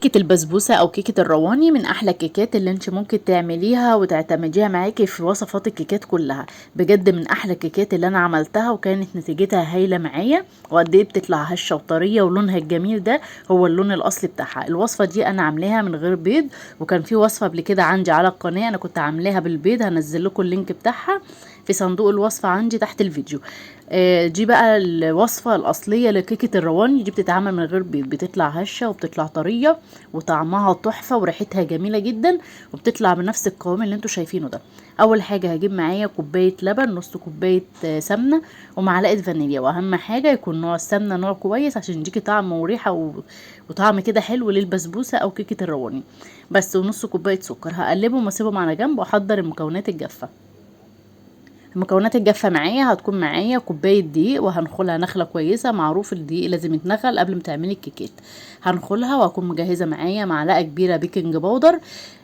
كيكة البسبوسة او كيكة الرواني من احلى الكيكات اللي انت ممكن تعمليها وتعتمديها معاكي في وصفات الكيكات كلها. بجد من احلى الكيكات اللي انا عملتها وكانت نتيجتها هايلة معايا، وقد ايه بتطلع هشة وطرية ولونها الجميل ده هو اللون الاصلي بتاعها. الوصفة دي انا عاملاها من غير بيض، وكان في وصفة قبل كده عندي على القناة انا كنت عاملاها بالبيض، هنزل لكم اللينك بتاعها في صندوق الوصفة عندي تحت الفيديو. دي بقى الوصفة الأصلية لكيكة الرواني، دي بتتعمل من غير بيض، بتطلع هشة وبتطلع طرية وطعمها تحفة وريحتها جميلة جدا، وبتطلع بنفس القوام اللي انتوا شايفينه ده. أول حاجة هجيب معايا كوباية لبن، نص كوباية سمنة، ومعلقة فانيليا، وأهم حاجة يكون نوع السمنة نوع كويس عشان يديكي طعم وريحة وطعم كده حلو للبسبوسة أو كيكة الرواني. بس ونص كوباية سكر، هقلبهم واسيبهم على جنب وأحضر المكونات الجافة. المكونات الجافة معايا هتكون معايا كوباية دقيق، وهنخلها نخلة كويسة، معروف الدقيق لازم يتنخل قبل ما تعملي الكيكات. هنخلها، وهكون مجهزة معايا معلقة كبيرة بيكنج باودر،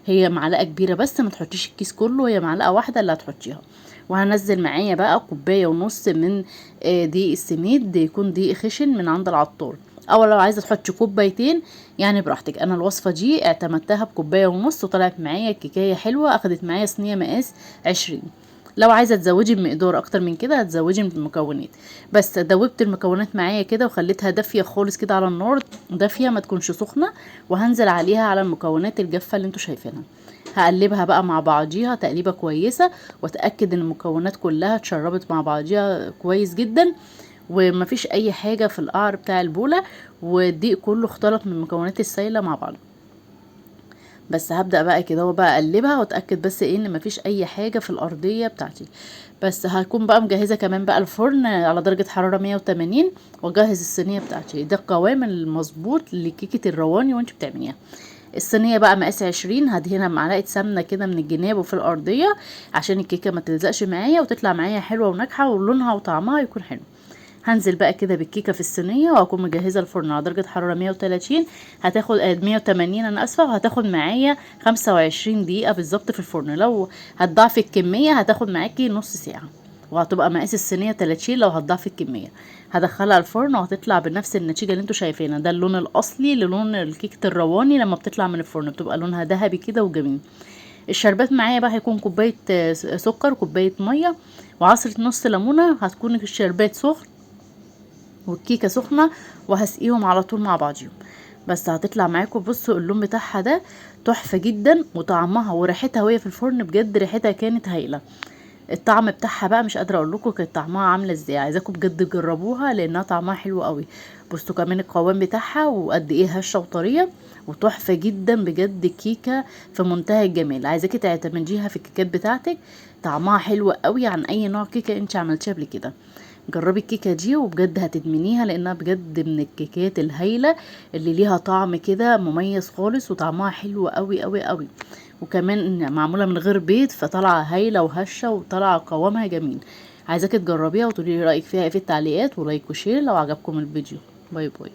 هي معلقة كبيرة بس ما تحطيش الكيس كله، هي معلقة واحدة اللي هتحطيها. وهنزل معايا بقى كوباية ونص من دقيق السميد، يكون دقيق خشن من عند العطار، او لو عايزه تحطي كوبايتين يعني براحتك. انا الوصفه دي اعتمدتها بكوبايه ونص وطلعت معايا كيكايه حلوه، اخدت معايا صينيه مقاس 20. لو عايزه تزودي بمقدار اكتر من كده هتزودي من المكونات. بس دوبت المكونات معايا كده وخليتها دافيه خالص كده على النار، دافيه ما تكونش سخنه، وهنزل عليها على المكونات الجافه اللي انتوا شايفينها. هقلبها بقى مع بعضيها تقليبه كويسه، واتاكد ان المكونات كلها اتشربت مع بعضيها كويس جدا، ومفيش اي حاجه في القعر بتاع البوله، والدقيق كله اختلط من المكونات السايله مع بعض. بس هبدأ بقى كده وبقى اقلبها واتأكد بس ايه ان مفيش اي حاجة في الارضية بتاعتي. بس هكون بقى مجهزة كمان بقى الفرن على درجة حرارة 180، واجهز الصينية بتاعتي. ده القوام المظبوط لكيكة الرواني وانت بتعمليها. الصينية بقى مقاس 20، هدهنها بمعلقة سمنة كده من الجناب وفي الارضية عشان الكيكة ما تلزقش معايا وتطلع معايا حلوة وناجحة ولونها وطعمها يكون حلو. هنزل بقى كده بالكيكه في الصينيه، وهكون مجهزه الفرن على درجه حراره 130، هتاخد 180 انا اسفه، وهتاخد معايا 25 دقيقه بالظبط في الفرن. لو هتضاعفي الكميه هتاخد معاكي نص ساعه، وهتبقى مقاس الصينيه 30 لو هتضاعفي الكميه. هدخلها الفرن وهتطلع بنفس النتيجه اللي انتوا شايفينها، ده اللون الاصلي للون الكيكه الرواني لما بتطلع من الفرن بتبقى لونها ذهبي كده وجميل. الشربات معايا بقى هيكون كوبايه سكر، كوبايه ميه، وعصره نص ليمونه. هتكون الشربات سخن والكيكه سخنه، وهسقيهم على طول مع بعضيهم. بس هتطلع معاكم بصوا اللون بتاعها ده تحفه جدا، وطعمها وريحتها وهي في الفرن بجد ريحتها كانت هايله. الطعم بتاعها بقى مش قادره اقول لكم كانت طعمها عامله ازاي، عايزاكم بجد تجربوها لانها طعمها حلو قوي. بصوا كمان القوام بتاعها وقد ايه هشه وطريه وتحفه جدا بجد، كيكه في منتهى الجمال. عايزاكي تعتمديها في الكيكات بتاعتك، طعمها حلو قوي عن اي نوع كيكه انت عملتيها قبل كده. جربي الكيكه دي وبجد هتدمنيها لانها بجد من الكيكات الهايله اللي ليها طعم كده مميز خالص وطعمها حلو قوي قوي قوي. وكمان معموله من غير بيض فطالعه هايله وهشه وطالعه قوامها جميل. عايزاكي تجربيها وتقولي لي رايك فيها ايه في التعليقات، ولايك وشير لو عجبكم الفيديو. باي باي.